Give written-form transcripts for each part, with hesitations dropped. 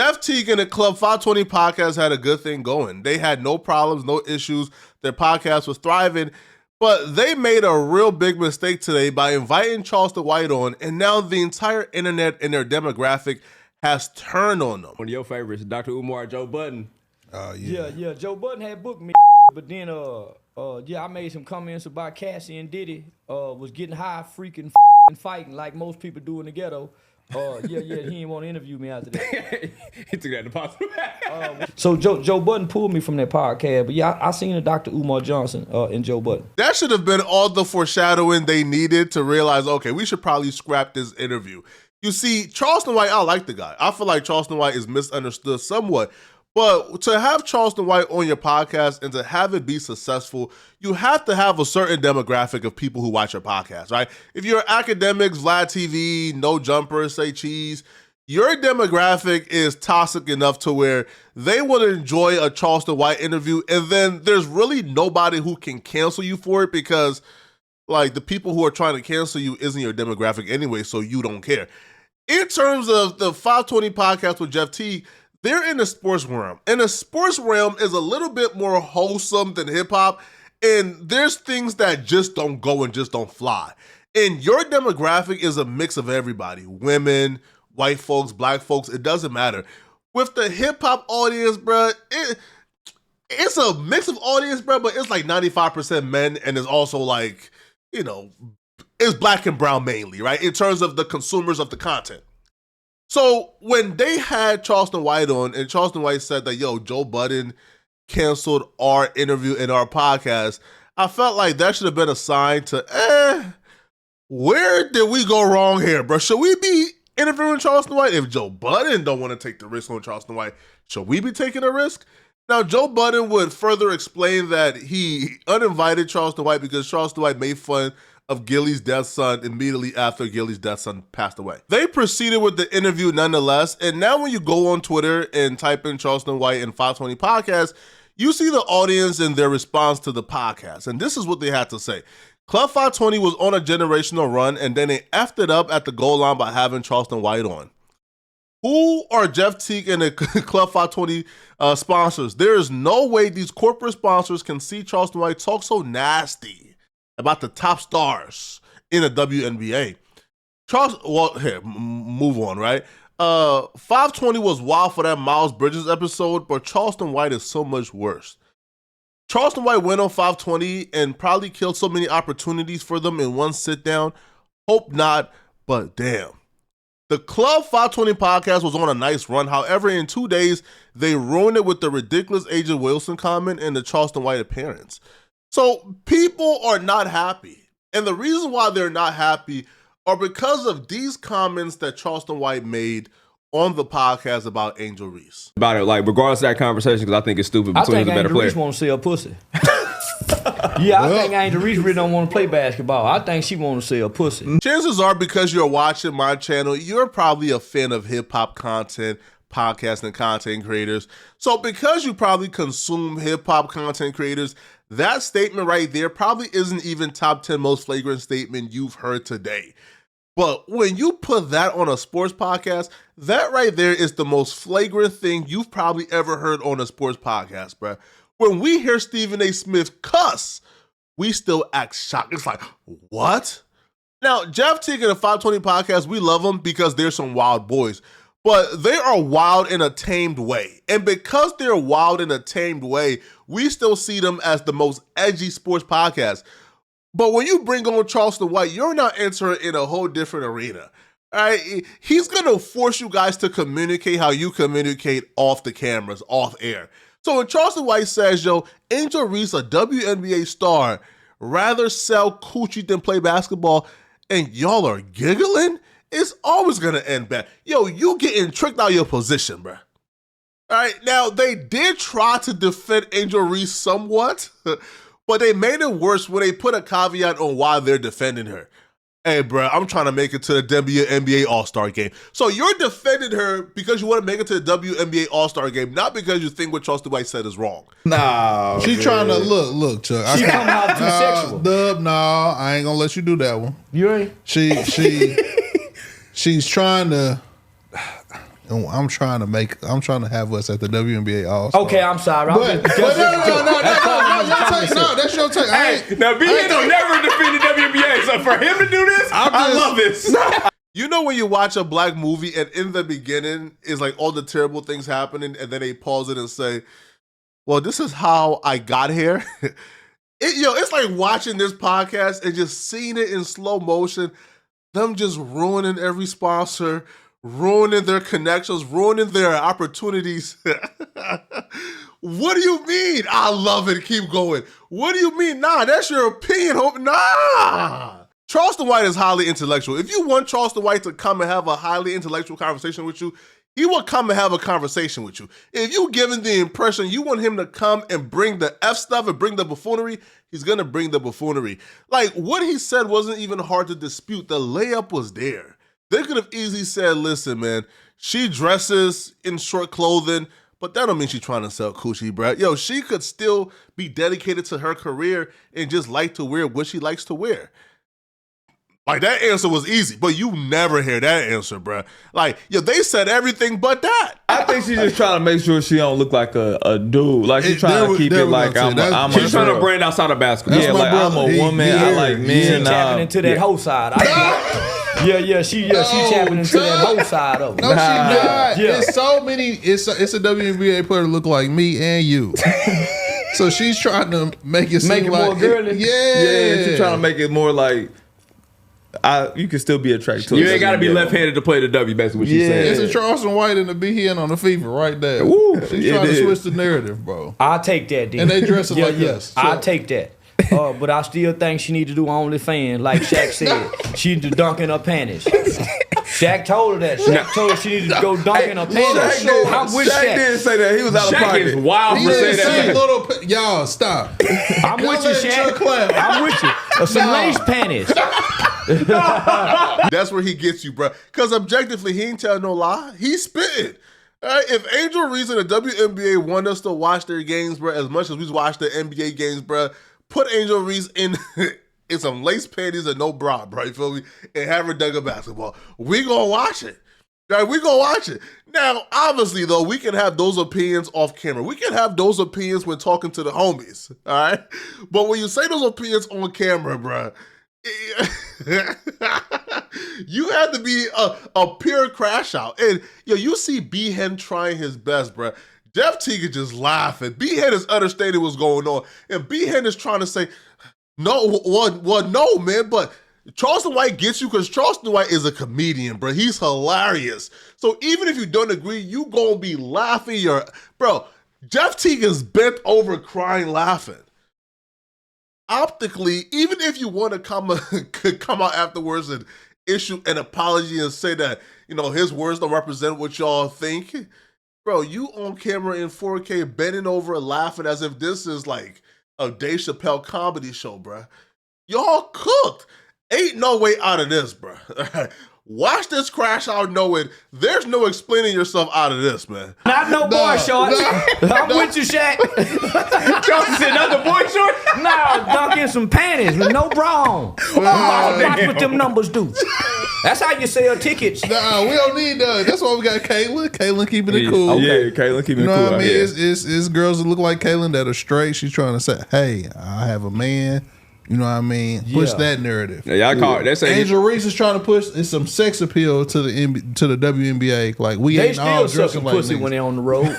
Jeff Teague and the Club 520 podcast had a good thing going. They had no problems, no issues. Their podcast was thriving. But they made a real big mistake today by inviting Charleston White on, and now the entire internet and their demographic has turned on them. One of your favorites, Dr. Umar, Joe Budden. Yeah. Joe Budden had booked me, but then I made some comments about Cassie and Diddy was getting high, freaking fighting like most people do in the ghetto. He didn't want to interview me after that. He took that deposit. So Joe Budden pulled me from that podcast, but yeah, I seen a Dr. Umar Johnson and Joe Budden. That should have been all the foreshadowing they needed to realize, okay, we should probably scrap this interview. You see, Charleston White, I like the guy. I feel like Charleston White is misunderstood somewhat. But to have Charleston White on your podcast and to have it be successful, you have to have a certain demographic of people who watch your podcast, right? If you're academics, Vlad TV, No Jumpers, Say Cheese, your demographic is toxic enough to where they will enjoy a Charleston White interview, and then there's really nobody who can cancel you for it because, like, the people who are trying to cancel you isn't your demographic anyway, so you don't care. In terms of the 520 podcast with Jeff Teague, they're in the sports realm. And the sports realm is a little bit more wholesome than hip-hop, and there's things that just don't go and just don't fly. And your demographic is a mix of everybody. Women, white folks, black folks, it doesn't matter. With the hip-hop audience, bro, it's a mix of audience, bro, but it's like 95% men, and it's also like, you know, it's black and brown mainly, right? In terms of the consumers of the content. So when they had Charleston White on, and Charleston White said that, yo, Joe Budden canceled our interview in our podcast, I felt like that should have been a sign to, where did we go wrong here, bro? Should we be interviewing Charleston White? If Joe Budden don't want to take the risk on Charleston White, should we be taking a risk? Now, Joe Budden would further explain that he uninvited Charleston White because Charleston White made fun of Gilly's dead son immediately after Gilly's dead son passed away. They proceeded with the interview nonetheless, and now when you go on Twitter and type in Charleston White and 520 podcast, you see the audience and their response to the podcast, and this is what they had to say. Club 520 was on a generational run, and then they effed it up at the goal line by having Charleston White on. Who are Jeff Teague and the Club 520 sponsors? There is no way these corporate sponsors can see Charleston White talk so nasty about the top stars in the WNBA. Move on, right? 520 was wild for that Miles Bridges episode, but Charleston White is so much worse. Charleston White went on 520 and probably killed so many opportunities for them in one sit down. Hope not, but damn. The Club 520 podcast was on a nice run. However, in 2 days, they ruined it with the ridiculous Agent Wilson comment and the Charleston White appearance. So people are not happy. And the reason why they're not happy are because of these comments that Charleston White made on the podcast about Angel Reese. About it, like, regardless of that conversation, because I think it's stupid, but he's a better player. I think Angel Reese want to sell pussy. Yeah, I think Angel Reese really don't want to play basketball. I think she want to sell pussy. Chances are, because you're watching my channel, you're probably a fan of hip-hop content, podcasting content creators. So because you probably consume hip-hop content creators, that statement right there probably isn't even top 10 most flagrant statement you've heard today. But when you put that on a sports podcast, that right there is the most flagrant thing you've probably ever heard on a sports podcast, bro. When we hear Stephen A. Smith cuss, we still act shocked. It's like, what? Now, Jeff Teague and the 520 podcast, we love them because they're some wild boys. But they are wild in a tamed way. And because they're wild in a tamed way, we still see them as the most edgy sports podcast. But when you bring on Charleston White, you're not entering in a whole different arena. All right? He's going to force you guys to communicate how you communicate off the cameras, off air. So when Charleston White says, yo, Angel Reese, a WNBA star, rather sell coochie than play basketball, and y'all are giggling, it's always going to end bad. Yo, you getting tricked out of your position, bro. All right, now, they did try to defend Angel Reese somewhat, but they made it worse when they put a caveat on why they're defending her. Hey, bro, I'm trying to make it to the WNBA All-Star game. So you're defending her because you want to make it to the WNBA All-Star game, not because you think what Charleston White said is wrong. No. She's trying to look, Chuck. She come out too sexual. Dub, no, I ain't going to let you do that one. You ain't? She's trying to, and I'm trying to have us at the WNBA All. Okay, I'm sorry. No, that's your take. Hey, now B.N. don't never defend the WNBA, so for him to do this, I love this. You know when you watch a black movie and in the beginning is like all the terrible things happening, and then they pause it and say, "Well, this is how I got here." It's like watching this podcast and just seeing it in slow motion. Them just ruining every sponsor, ruining their connections, ruining their opportunities. What do you mean? I love it. Keep going. What do you mean? Nah, that's your opinion. Nah. Charleston White is highly intellectual. If you want Charleston White to come and have a highly intellectual conversation with you, he will come and have a conversation with you. If you give him the impression you want him to come and bring the F stuff and bring the buffoonery, he's going to bring the buffoonery. Like, what he said wasn't even hard to dispute. The layup was there. They could have easily said, listen, man, she dresses in short clothing, but that don't mean she's trying to sell coochie, bro. Yo, she could still be dedicated to her career and just like to wear what she likes to wear. Like, that answer was easy, but you never hear that answer, bro. Like, they said everything but that. I think she's just trying to make sure she don't look like a dude. Like, she's trying to keep it like she's trying to brand outside of basketball. Yeah, like, I'm a woman. I like men. She tapping into that whole side. She tapping into that whole side of it. No, she not. Yeah. It's so many. It's a WNBA player that look like me and you. So she's trying to make it seem like more girly. Yeah, she's trying to make it more like. You can still be attracted to it. You ain't got to be left-handed to play the W, basically what she's saying. It's a Charleston White and the B-Hen on the FIFA right there. Woo, she's trying to switch the narrative, bro. I'll take that, dude. And they dress like this. I'll take that. But I still think she need to do OnlyFans, like Shaq said. She need to dunk in her panties. Shaq told her that. Shaq told her she needed to go dunk in her panties. I'm with Shaq. Shaq didn't say that. He was out of pocket. Shaq is wild for saying that. Y'all, stop. I'm with you, Shaq. I'm with you. Some lace panties. That's where he gets you, bro. Because objectively, he ain't telling no lie. He's spitting. Right? If Angel Reese and the WNBA want us to watch their games, bro, as much as we watch the NBA games, bro, put Angel Reese in some lace panties and no bra, bro, you feel me? And have her dunk a basketball. We gonna watch it. Right? We gonna watch it. Now, obviously, though, we can have those opinions off camera. We can have those opinions when talking to the homies, all right? But when you say those opinions on camera, bro, you have to be a pure crash out. And you see B-Hen trying his best, bro. Jeff Teague is just laughing. B-Hen is understanding what's going on. And B-Hen is trying to say, no, no, man, but Charleston White gets you because Charleston White is a comedian, bro. He's hilarious. So even if you don't agree, you gonna be laughing bro, Jeff Teague is bent over crying laughing. Optically, even if you want to come out afterwards and issue an apology and say that, his words don't represent what y'all think, bro, you on camera in 4K bending over and laughing as if this is like a Dave Chappelle comedy show, bro. Y'all cooked. Ain't no way out of this, bro. Watch this crash out knowing there's no explaining yourself out of this, man. Not no boy shorts. I'm with you, Shaq. Charleston said not the boy shorts? No, dunk in some panties with no bra on. Watch what them numbers do. That's how you sell tickets. Nah, we don't need that. That's why we got Caitlin. Caitlin keeping it cool. Yeah, Caitlin keeping it cool. You know what I mean? It's girls that look like Caitlin that are straight. She's trying to say, hey, I have a man. You know what I mean? Push that narrative. Yeah, y'all call it. That's Angel Reese is trying to push some sex appeal to the WNBA. Like we ain't all dressing like pussy niggas. when they on the road.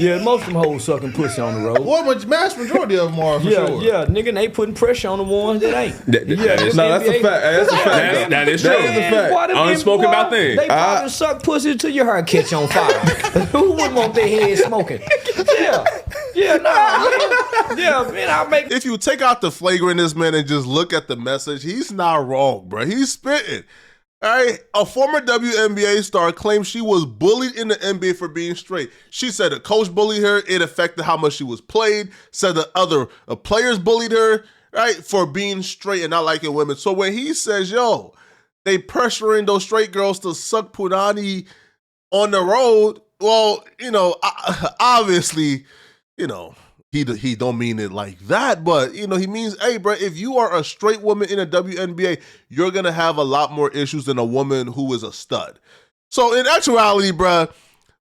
Yeah, most of them hoes sucking pussy on the road. Well, mass majority of them are for sure. Yeah, nigga, they putting pressure on the ones that ain't. That's a fact. That's a fact. That is true. That is a fact. Unspoken about things. They probably suck pussy till your hair catch on fire. Who wouldn't want their head smoking? Man, I make. If you take out the flagrantness, man, and just look at the message, he's not wrong, bro. He's spitting. All right, a former WNBA star claims she was bullied in the NBA for being straight. She said a coach bullied her. It affected how much she was played. Said the other players bullied her, right, for being straight and not liking women. So when he says, they pressuring those straight girls to suck punani on the road, well, obviously, he don't mean it like that, but, he means, hey, bro, if you are a straight woman in a WNBA, you're going to have a lot more issues than a woman who is a stud. So in actuality, bruh,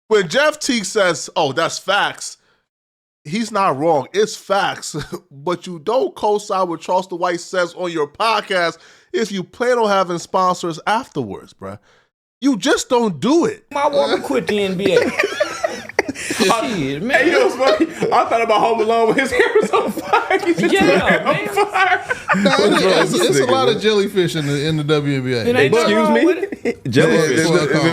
when Jeff Teague says, oh, that's facts, he's not wrong. It's facts. But you don't co-sign what Charleston White says on your podcast if you plan on having sponsors afterwards, bruh. You just don't do it. My woman quit the NBA. Shit, man. Hey, you know what's funny? I thought about Home Alone when his hair was on fire. He just Yeah, on man. fire. No, it's a lot of jellyfish in the WNBA. It ain't nothing wrong with it. Jellyfish.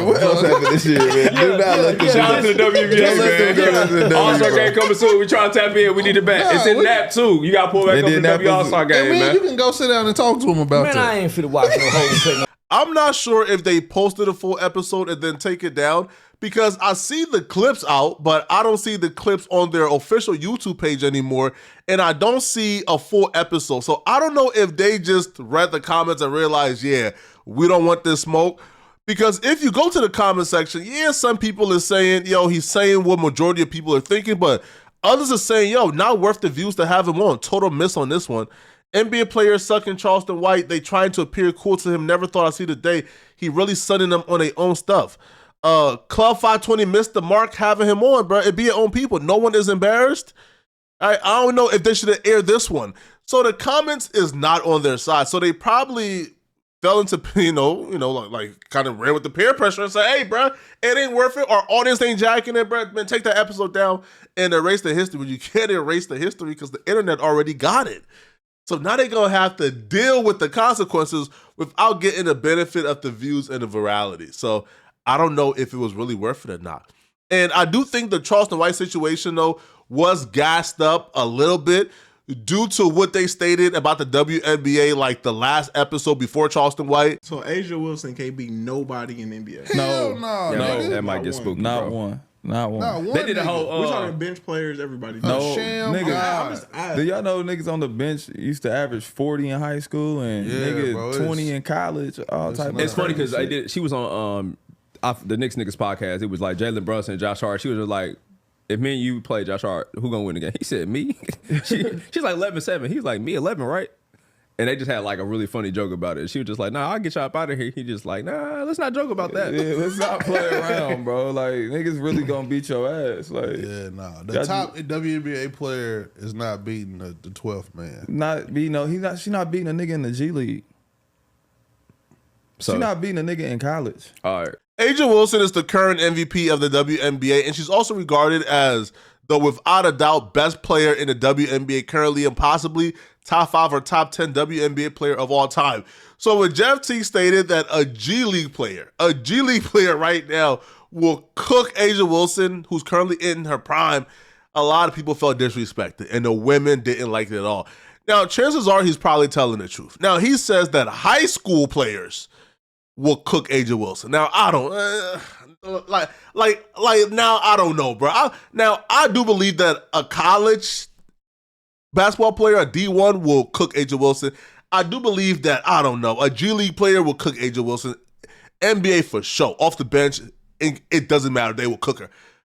What else happened this year, man? Do not let this Shout out to the WNBA, man. All-Star game coming soon. We trying to tap in. We need to bet. It's in NAP, too. You got to pull back up the W All-Star game, man. man. You can go sit down and talk to him about Man, that. I ain't finna watch no whole thing. I'm not sure if they posted a full episode and then take it down because I see the clips out, but I don't see the clips on their official YouTube page anymore, and I don't see a full episode. So I don't know if they just read the comments and realized, yeah, we don't want this smoke. Because if you go to the comment section, yeah, some people are saying, yo, he's saying what majority of people are thinking, but others are saying, yo, not worth the views to have him on. Total miss on this one. NBA players sucking Charleston White. They trying to appear cool to him. Never thought I'd see the day. He really sunning them on their own stuff. Club 520 missed the mark having him on, bro. It be your own people. No one is embarrassed. I don't know if they should have aired this one. So the comments is not on their side. So they probably fell into, like kind of ran with the peer pressure and said, hey, bro, it ain't worth it. Our audience ain't jacking it, bro. Man, take that episode down and erase the history. But you can't erase the history because the internet already got it. So now they're going to have to deal with the consequences without getting the benefit of the views and the virality. So I don't know if it was really worth it or not. And I do think the Charleston White situation, though, was gassed up a little bit due to what they stated about the WNBA, like the last episode before Charleston White. So Asia Wilson can't beat nobody in the NBA. No, that might get spooky. Not one. They did a whole. We're talking bench players, everybody. Sham niggas. Do y'all know niggas on the bench used to average 40 in high school and niggas 20 in college? All type. It's funny because she was on the Knicks niggas podcast. It was like Jalen Brunson and Josh Hart. She was just like, if me and you play Josh Hart, who gonna win the game? He said me. She's like 11-7. He's like me 11, right? And they just had like a really funny joke about it. She was just like, nah, I'll get y'all up out of here. He just like, nah, let's not joke about that. Yeah, let's not play around, bro. Like, niggas really gonna beat your ass. Like, yeah, nah. The top WNBA player is not beating the 12th man. She's not beating a nigga in the G League. She's not beating a nigga in college. All right. Asia Wilson is the current MVP of the WNBA, and she's also regarded as the without a doubt best player in the WNBA currently and possibly top 5 or top 10 WNBA player of all time. So when Jeff Teague stated that a G League player right now will cook Asia Wilson, who's currently in her prime, a lot of people felt disrespected, and the women didn't like it at all. Now, chances are he's probably telling the truth. Now, he says that high school players will cook Asia Wilson. Now, I don't now I don't know, bro. I do believe that a college basketball player, a D1, will cook Asia Wilson. I do believe that, I don't know, a G League player will cook Asia Wilson. NBA for sure. Off the bench, it doesn't matter. They will cook her.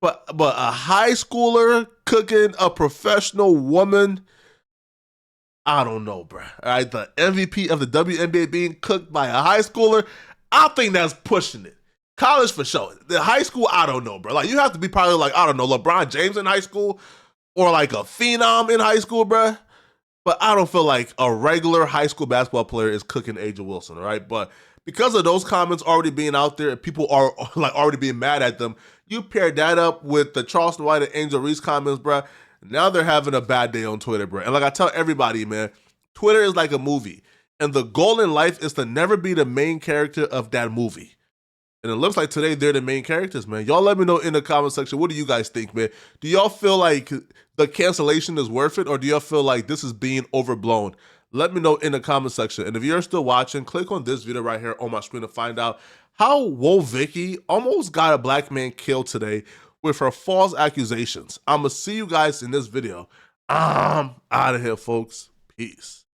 But a high schooler cooking a professional woman, I don't know, bro. All right, the MVP of the WNBA being cooked by a high schooler, I think that's pushing it. College for sure. The high school, I don't know, bro. Like, you have to be probably like, I don't know, LeBron James in high school or like a phenom in high school, bro. But I don't feel like a regular high school basketball player is cooking Asia Wilson, all right? But because of those comments already being out there, people are like already being mad at them. You pair that up with the Charleston White and Angel Reese comments, bro. Now they're having a bad day on Twitter, bro. And like I tell everybody, man, Twitter is like a movie. And the goal in life is to never be the main character of that movie. And it looks like today they're the main characters, man. Y'all let me know in the comment section, what do you guys think, man? Do y'all feel like the cancellation is worth it, or do y'all feel like this is being overblown? Let me know in the comment section. And if you're still watching, click on this video right here on my screen to find out how Woe Vicky almost got a black man killed today with her false accusations. I'm going to see you guys in this video. I'm out of here, folks. Peace.